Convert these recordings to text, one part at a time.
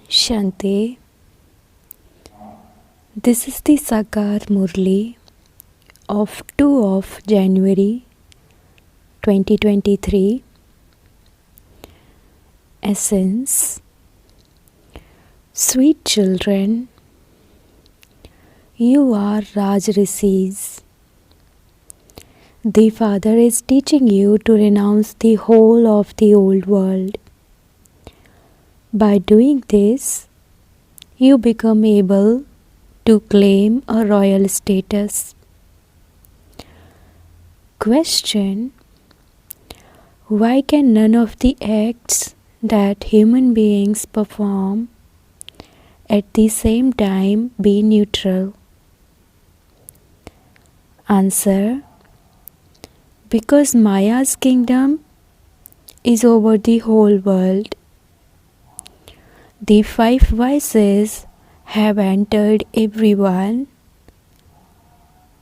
Shanti, this is the Sakar Murli of 2 of January 2023. Essence. Sweet children, you are Rajrishis. The Father is teaching you to renounce the whole of the old world. By doing this, you become able to claim a royal status. Question: why can none of the acts that human beings perform at the same time be neutral? Answer: because Maya's kingdom is over the whole world. The 5 vices have entered everyone,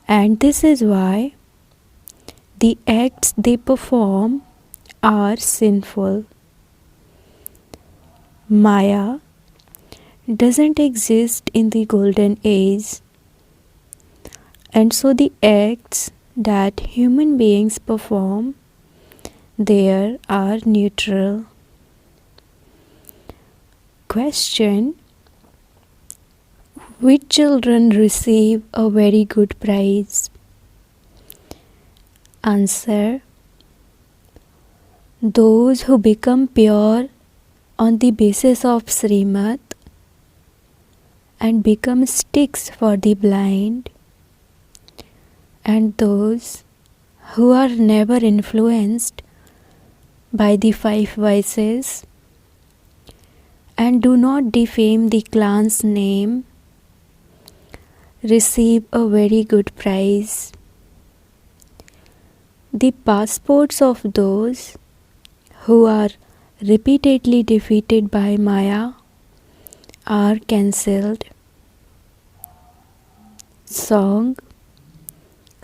and this is why the acts they perform are sinful. Maya doesn't exist in the golden age, and so the acts that human beings perform there are neutral. Question: which children receive a very good prize? Answer: those who become pure on the basis of Srimad and become sticks for the blind, and those who are never influenced by the 5 vices and do not defame the clan's name receive a very good prize. The passports of those who are repeatedly defeated by Maya are cancelled. Song.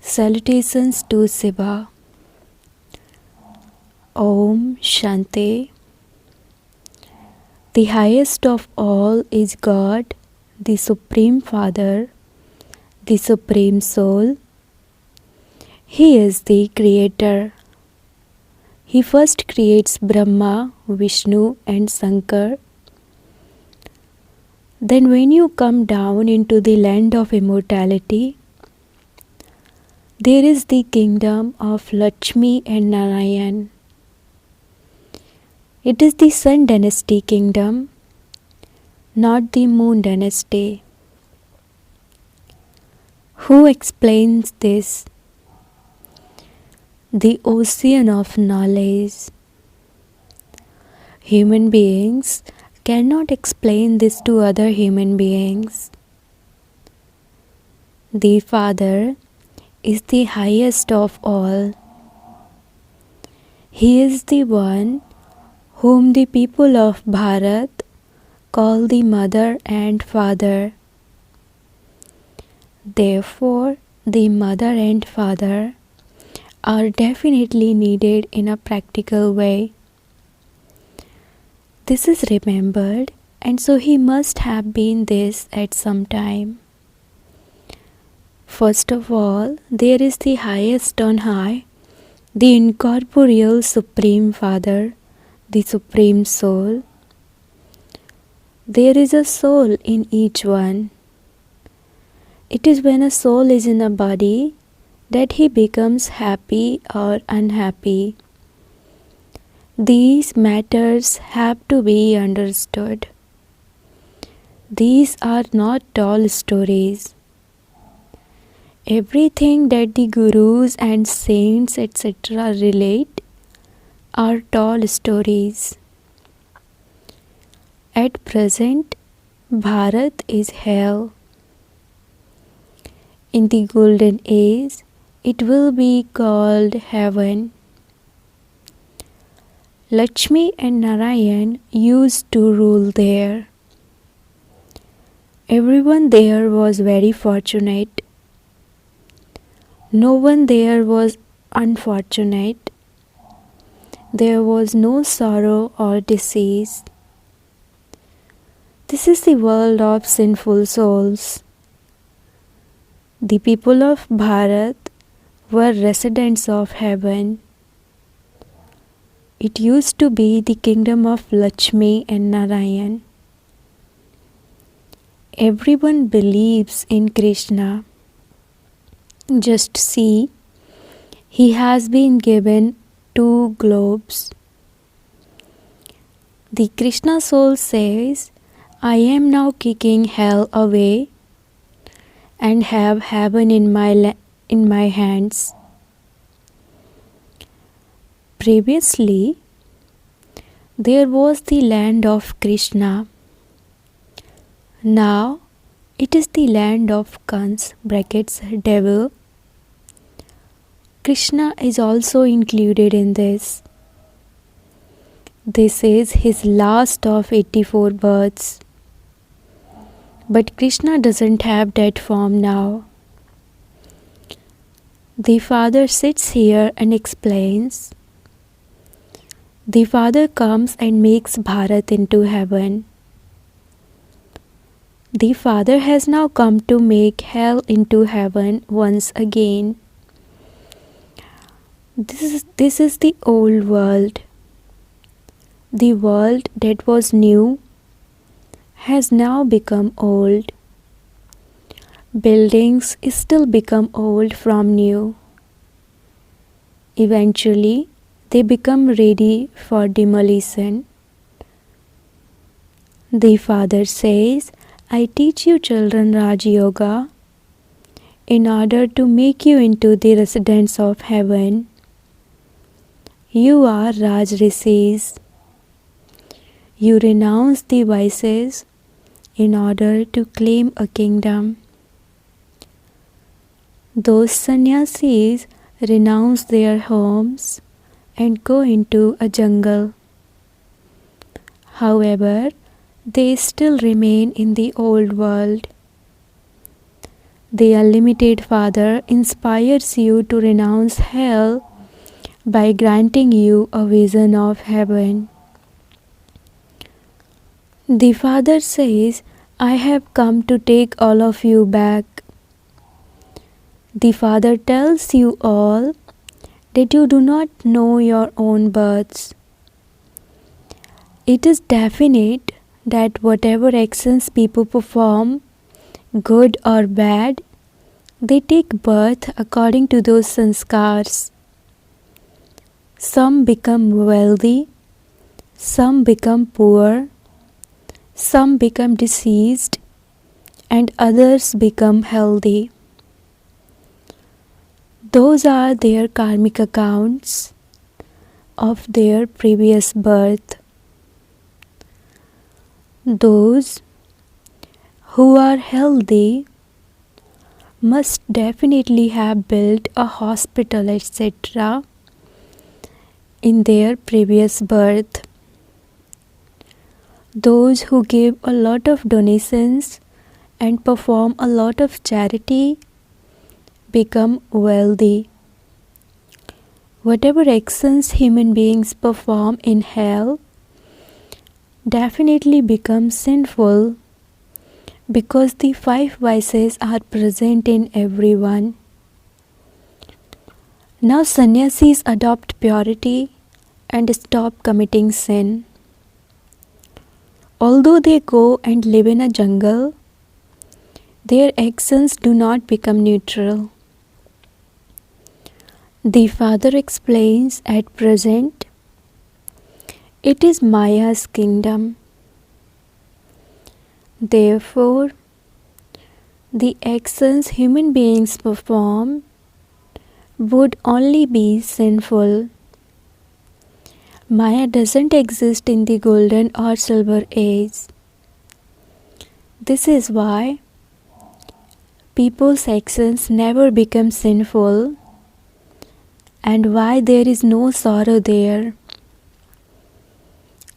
Salutations to Shiva. Om Shanti. The highest of all is God, the Supreme Father, the Supreme Soul. He is the Creator. He first creates Brahma, Vishnu and Shankar. Then when you come down into the land of immortality, there is the kingdom of Lakshmi and Narayan. It is the Sun Dynasty kingdom, not the Moon Dynasty. Who explains this? The ocean of knowledge. Human beings cannot explain this to other human beings. The Father is the highest of all. He is the one whom the people of Bharat call the Mother and Father. Therefore, the Mother and Father are definitely needed in a practical way. This is remembered, and so he must have been this at some time. First of all, there is the highest on high, the incorporeal Supreme Father, the Supreme Soul. There is a soul in each one. It is when a soul is in a body that he becomes happy or unhappy. These matters have to be understood. These are not tall stories. Everything that the gurus and saints etc. relate are tall stories. At present, Bharat is hell. In the golden age, it will be called heaven. Lakshmi and Narayan used to rule there. Everyone there was very fortunate. No one there was unfortunate. There was no sorrow or disease. This is the world of sinful souls. The people of Bharat were residents of heaven. It used to be the kingdom of Lakshmi and Narayan. Everyone believes in Krishna. Just see, he has been given 2 globes. The Krishna soul says, I am now kicking hell away and have heaven in my hands. Previously, there was the land of Krishna. Now, it is the land of Kans (devil). Krishna is also included in this. This is his last of 84 births. But Krishna doesn't have that form now. The Father sits here and explains. The Father comes and makes Bharat into heaven. The Father has now come to make hell into heaven once again. This is the old world. The world that was new has now become old. Buildings still become old from new. Eventually, they become ready for demolition. The Father says, I teach you children Raj Yoga in order to make you into the residents of heaven. You are Raj Rishis. You renounce the vices in order to claim a kingdom. Those sannyasis renounce their homes and go into a jungle. However, they still remain in the old world. The Unlimited Father inspires you to renounce hell by granting you a vision of heaven. The Father says, I have come to take all of you back. The Father tells you all that you do not know your own births. It is definite that whatever actions people perform, good or bad, they take birth according to those sanskars. Some become wealthy, some become poor, some become diseased, and others become healthy. Those are their karmic accounts of their previous birth. Those who are healthy must definitely have built a hospital, etc. in their previous birth. Those who give a lot of donations and perform a lot of charity become wealthy. Whatever actions human beings perform in hell definitely become sinful because the 5 vices are present in everyone. Now sannyasis adopt purity and stop committing sin. Although they go and live in a jungle, their actions do not become neutral. The Father explains at present, it is Maya's kingdom. Therefore, the actions human beings perform would only be sinful. Maya doesn't exist in the golden or silver age. This is why people's actions never become sinful and why there is no sorrow there.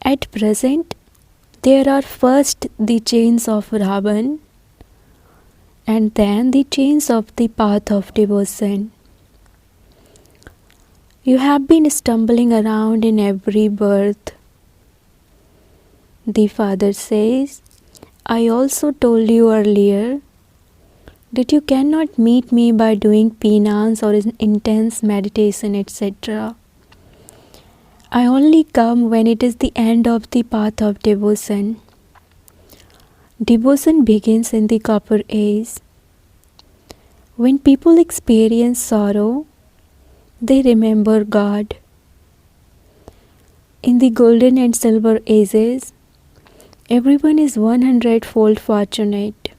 At present, there are first the chains of Ravan and then the chains of the path of devotion. You have been stumbling around in every birth. The Father says, I also told you earlier that you cannot meet me by doing penance or intense meditation, etc. I only come when it is the end of the path of devotion. Devotion begins in the Copper Age. When people experience sorrow, they remember God. In the Golden and Silver Ages, everyone is 100-fold fortunate,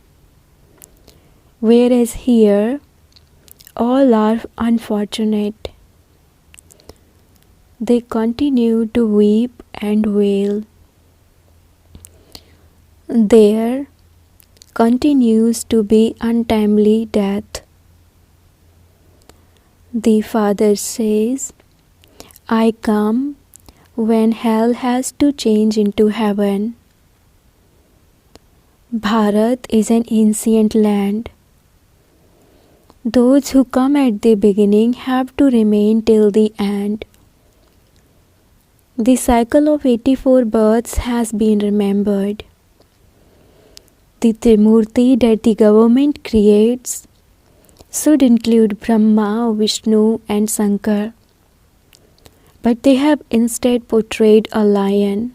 whereas here, all are unfortunate. They continue to weep and wail. There continues to be untimely death. The Father says, I come when hell has to change into heaven. Bharat is an ancient land. Those who come at the beginning have to remain till the end. The cycle of 84 births has been remembered. The Trimurti that the government creates should include Brahma, Vishnu and Shankar. But they have instead portrayed a lion.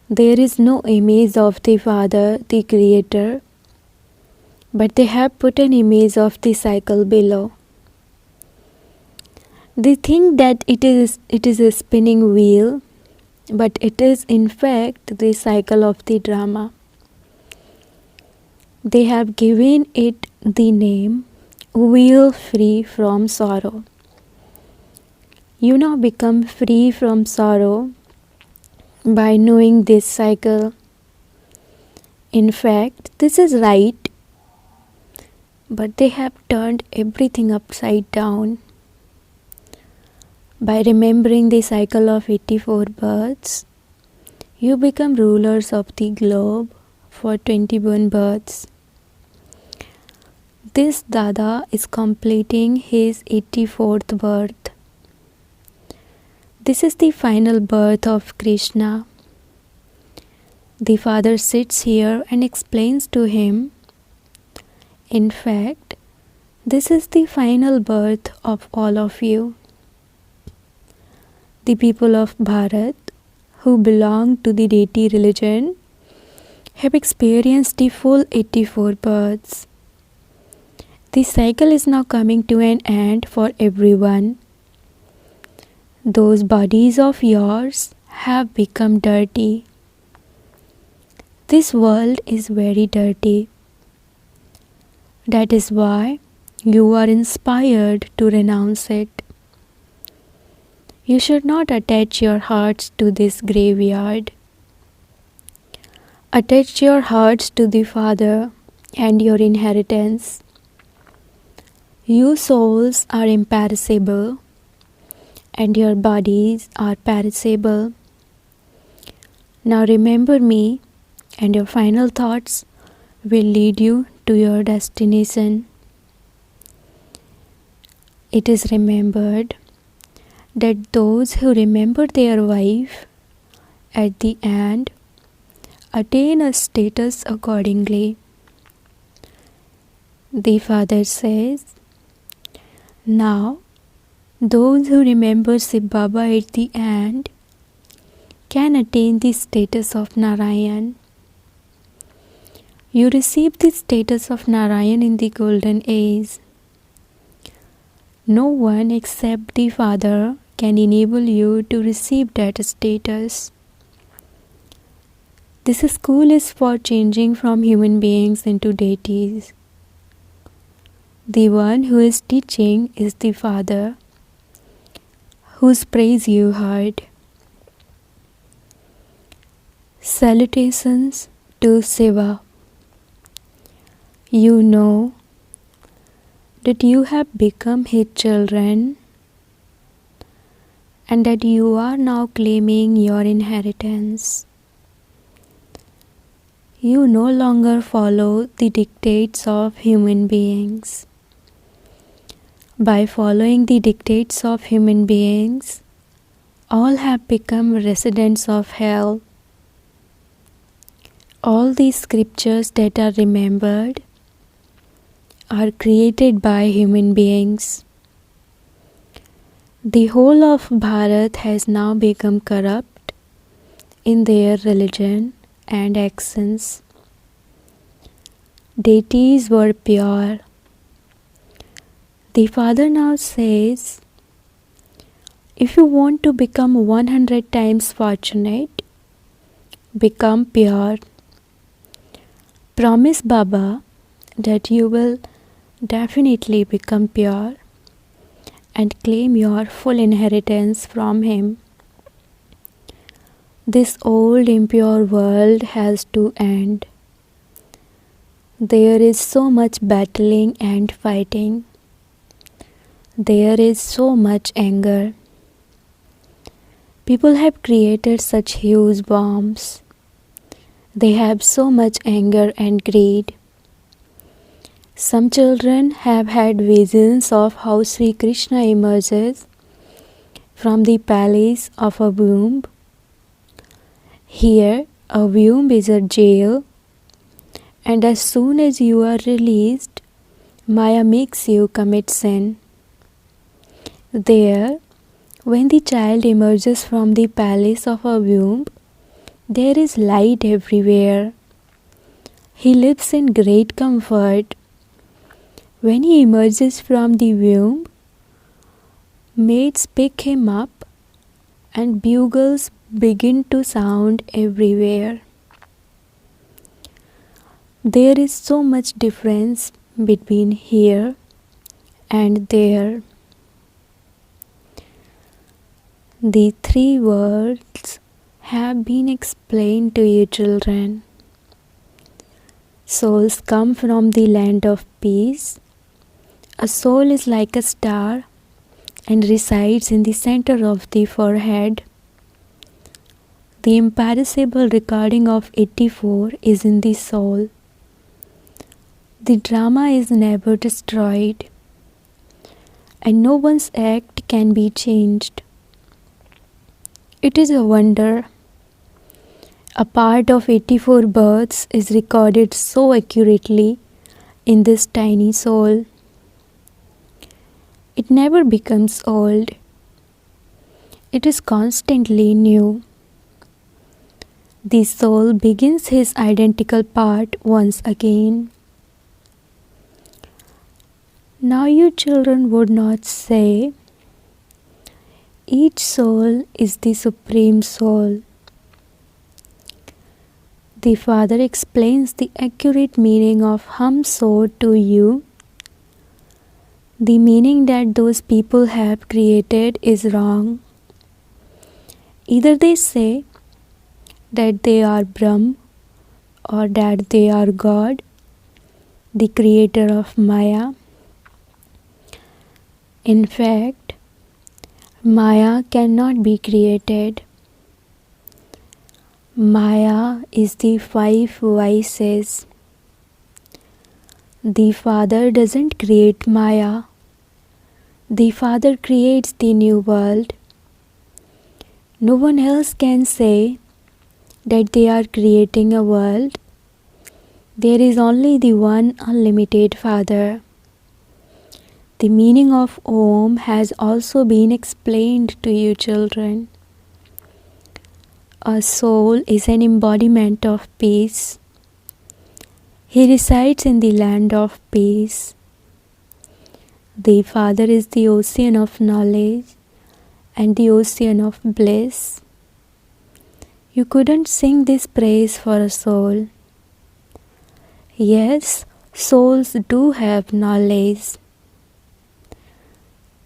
There is no image of the Father, the Creator, but they have put an image of the cycle below. They think that it is a spinning wheel, but it is in fact the cycle of the drama. They have given it the name Wheel Free from Sorrow. You now become free from sorrow by knowing this cycle. In fact, this is right, but they have turned everything upside down. By remembering the cycle of 84 births, you become rulers of the globe for 21 births. This Dada is completing his 84th birth. This is the final birth of Krishna. The Father sits here and explains to him, in fact, this is the final birth of all of you. The people of Bharat, who belong to the deity religion, have experienced the full 84 births. The cycle is now coming to an end for everyone. Those bodies of yours have become dirty. This world is very dirty. That is why you are inspired to renounce it. You should not attach your hearts to this graveyard. Attach your hearts to the Father and your inheritance. You souls are imperishable, and your bodies are perishable. Now remember me, and your final thoughts will lead you to your destination. It is remembered that those who remember their wife at the end attain a status accordingly. The Father says, now those who remember Shiv Baba at the end can attain the status of Narayan. You receive the status of Narayan in the Golden Age. No one except the Father can enable you to receive that status. This school is for changing from human beings into deities. The one who is teaching is the Father, whose praise you heard. Salutations to Shiva. You know that you have become his children and that you are now claiming your inheritance. You no longer follow the dictates of human beings. By following the dictates of human beings, all have become residents of hell. All these scriptures that are remembered are created by human beings. The whole of Bharat has now become corrupt in their religion and actions. Deities were pure. The Father now says, if you want to become 100 times fortunate, become pure. Promise Baba that you will definitely become pure and claim your full inheritance from him. This old impure world has to end. There is so much battling and fighting. There is so much anger. People have created such huge bombs. They have so much anger and greed. Some children have had visions of how Sri Krishna emerges from the palace of a womb. Here, a womb is a jail, and as soon as you are released, Maya makes you commit sin. There, when the child emerges from the palace of a womb, there is light everywhere. He lives in great comfort. When he emerges from the womb, maids pick him up and bugles begin to sound everywhere. There is so much difference between here and there. The three worlds have been explained to you, children. Souls come from the land of peace. A soul is like a star and resides in the center of the forehead. The imperishable recording of 84 is in the soul. The drama is never destroyed, and no one's act can be changed. It is a wonder. A part of 84 births is recorded so accurately in this tiny soul. It never becomes old. It is constantly new. The soul begins his identical part once again. Now you children would not say, each soul is the Supreme Soul. The Father explains the accurate meaning of hum so to you. The meaning that those people have created is wrong. Either they say that they are Brahm or that they are God, the creator of Maya. In fact, Maya cannot be created. Maya is the 5 vices. The Father doesn't create Maya. The Father creates the new world. No one else can say that they are creating a world. There is only the one unlimited Father. The meaning of Om has also been explained to you, children. A soul is an embodiment of peace. He resides in the land of peace. The Father is the ocean of knowledge and the ocean of bliss. You couldn't sing this praise for a soul. Yes, souls do have knowledge.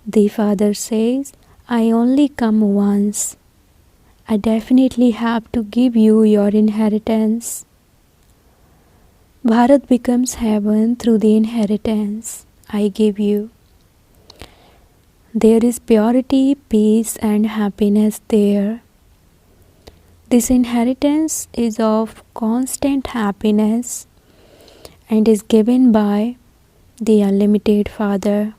The Father says, I only come once. I definitely have to give you your inheritance. Bharat becomes heaven through the inheritance I give you. There is purity, peace, and happiness there. This inheritance is of constant happiness and is given by the unlimited Father.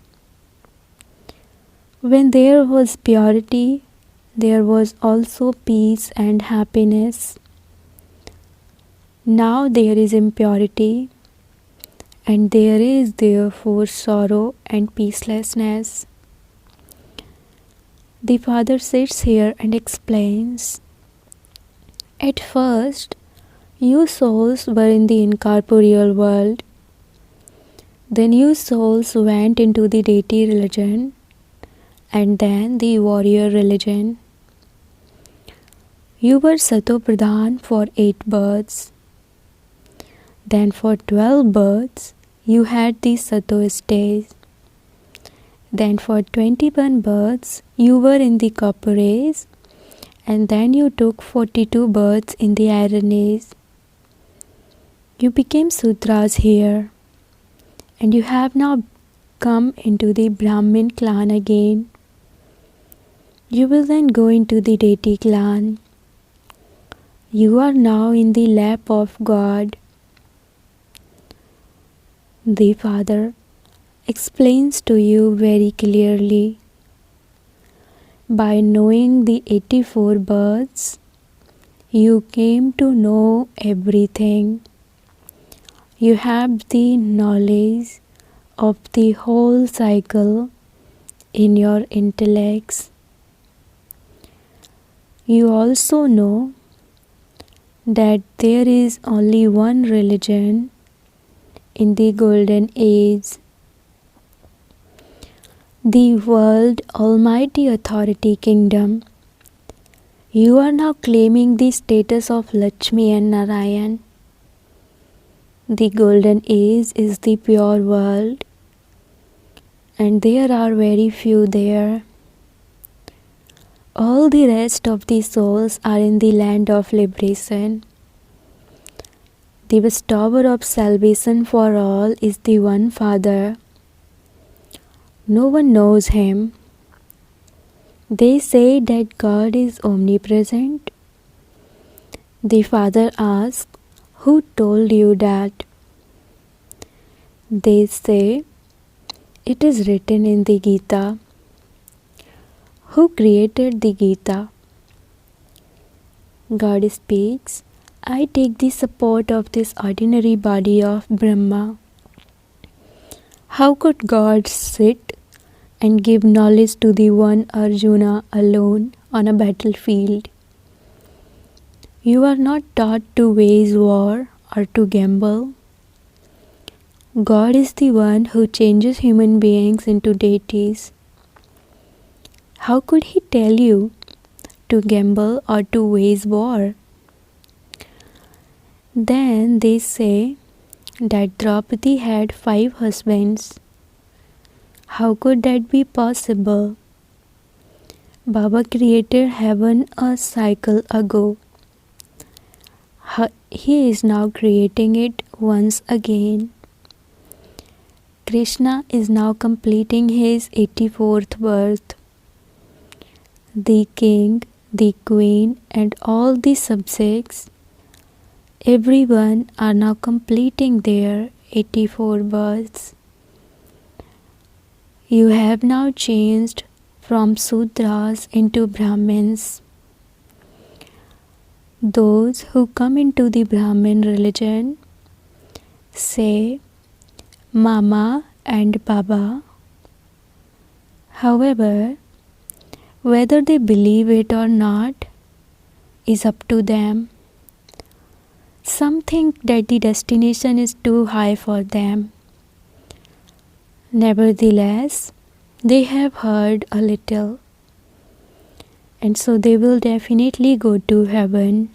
When there was purity, there was also peace and happiness. Now there is impurity, and there is therefore sorrow and peacelessness. The Father sits here and explains. At first, you souls were in the incorporeal world. Then you souls went into the deity religion, and then the warrior religion. You were Sato Pradhan for 8 births. Then for 12 births, you had the Sato stage. Then for 21 births, you were in the Copper Age, and then you took 42 births in the Iron Age. You became Sudras here, and you have now come into the Brahmin clan again. You will then go into the deity clan. You are now in the lap of God. The Father explains to you very clearly. By knowing the 84 births, you came to know everything. You have the knowledge of the whole cycle in your intellects. You also know that there is only one religion in the Golden Age. The World Almighty Authority Kingdom. You are now claiming the status of Lakshmi and Narayan. The Golden Age is the pure world, and there are very few there. All the rest of the souls are in the land of liberation. The bestower of salvation for all is the one Father. No one knows him. They say that God is omnipresent. The Father asks, who told you that? They say, it is written in the Gita. Who created the Gita? God speaks, I take the support of this ordinary body of Brahma. How could God sit and give knowledge to the one Arjuna alone on a battlefield? You are not taught to wage war or to gamble. God is the one who changes human beings into deities. How could he tell you to gamble or to wage war? Then they say that Draupadi had 5 husbands. How could that be possible? Baba created heaven a cycle ago. He is now creating it once again. Krishna is now completing his 84th birth. The king, the queen, and all the subjects, everyone are now completing their 84 births. You have now changed from Sudras into Brahmins. Those who come into the Brahmin religion say Mama and Baba. However, whether they believe it or not is up to them. Some think that the destination is too high for them. Nevertheless, they have heard a little, and so they will definitely go to heaven,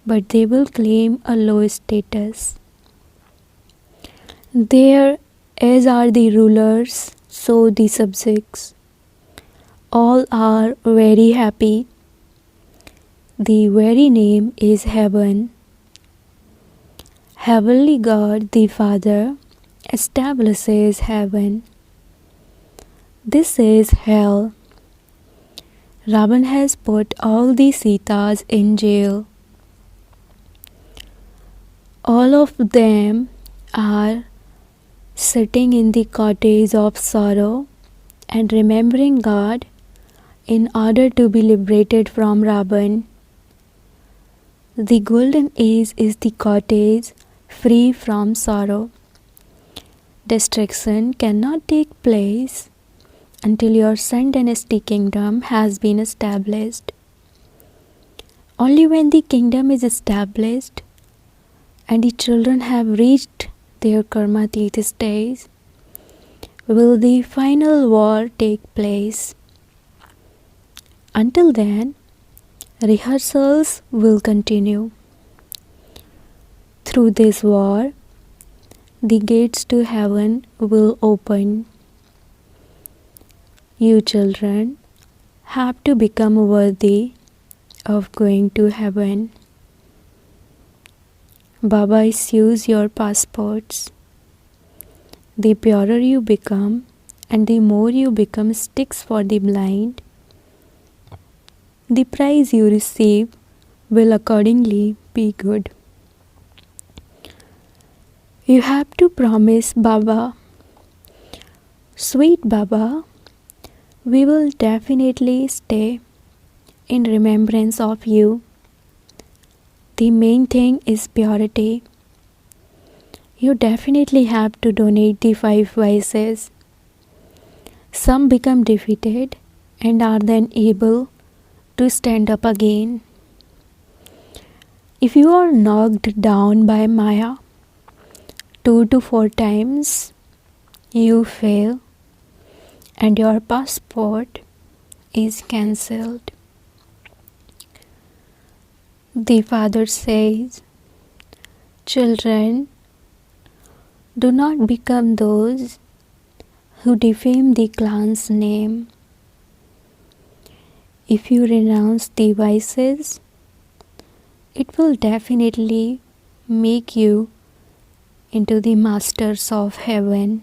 but they will claim a low status. There, as are the rulers, so the subjects. All are very happy. The very name is heaven. Heavenly God, the Father, establishes heaven. This is hell. Ravan has put all the Sitas in jail. All of them are sitting in the cottage of sorrow and remembering God in order to be liberated from Ravan. The golden age is the cottage free from sorrow. Destruction cannot take place until your Sun Dynasty kingdom has been established. Only when the kingdom is established and the children have reached their Karmatit stage will the final war take place. Until then, rehearsals will continue. Through this war, the gates to heaven will open. You children have to become worthy of going to heaven. Baba issues your passports. The purer you become and the more you become sticks for the blind, the prize you receive will accordingly be good. You have to promise Baba, "Sweet Baba, we will definitely stay in remembrance of you. The main thing is purity. You definitely have to donate the 5 vices. Some become defeated and are then able to stand up again. If you are knocked down by Maya 2 to 4 times, you fail and your passport is cancelled." The father says, "Children, do not become those who defame the clan's name. If you renounce the vices, it will definitely make you into the masters of heaven."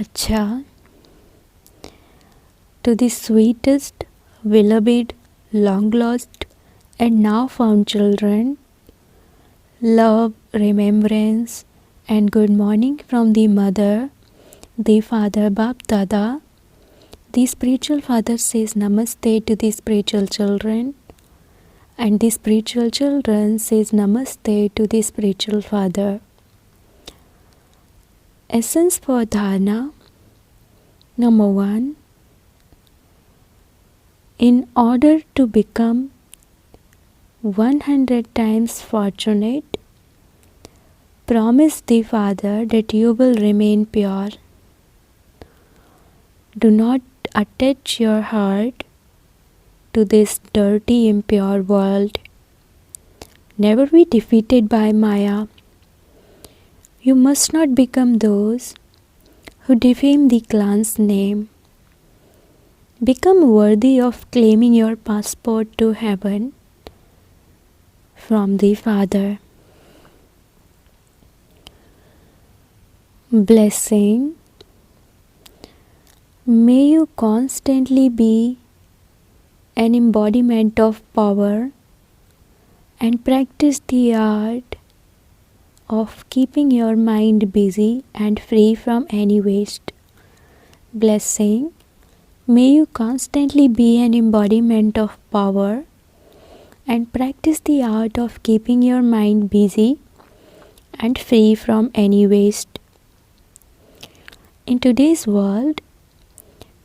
Acha, to the sweetest, beloved, long lost and now found children, love, remembrance and good morning from the mother, the father, Bap Dada. The spiritual father says namaste to the spiritual children and the spiritual children says namaste to the spiritual father. Essence for dharana. Number 1. In order to become 100 times fortunate, promise the Father that you will remain pure. Do not attach your heart to this dirty, impure world. Never be defeated by Maya. You must not become those who defame the clan's name. Become worthy of claiming your passport to heaven from the Father. Blessing. May you constantly be an embodiment of power and practice the art of keeping your mind busy and free from any waste. Blessing. May you constantly be an embodiment of power and practice the art of keeping your mind busy and free from any waste. In today's world,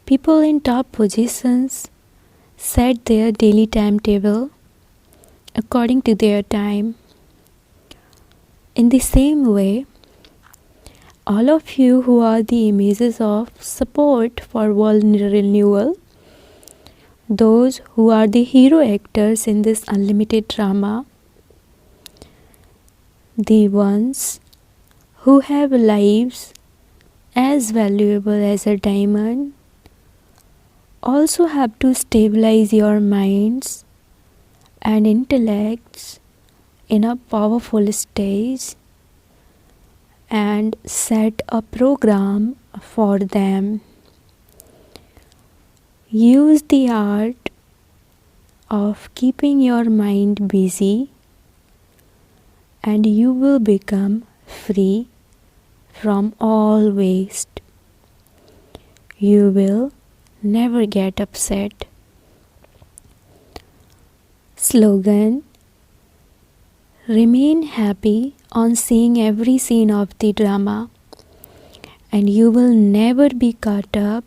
people in top positions set their daily timetable according to their time. In the same way, all of you who are the images of support for world renewal, those who are the hero actors in this unlimited drama, the ones who have lives as valuable as a diamond, also have to stabilize your minds and intellects in a powerful stage and set a program for them. Use the art of keeping your mind busy and you will become free from all waste. You will never get upset. Slogan: remain happy on seeing every scene of the drama, and you will never be caught up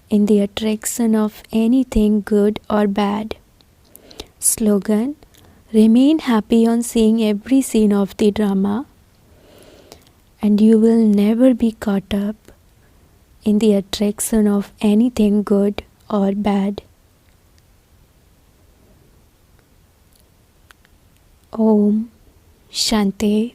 in the attraction of anything good or bad. Slogan: remain happy on seeing every scene of the drama, and you will never be caught up in the attraction of anything good or bad. Om Shanti.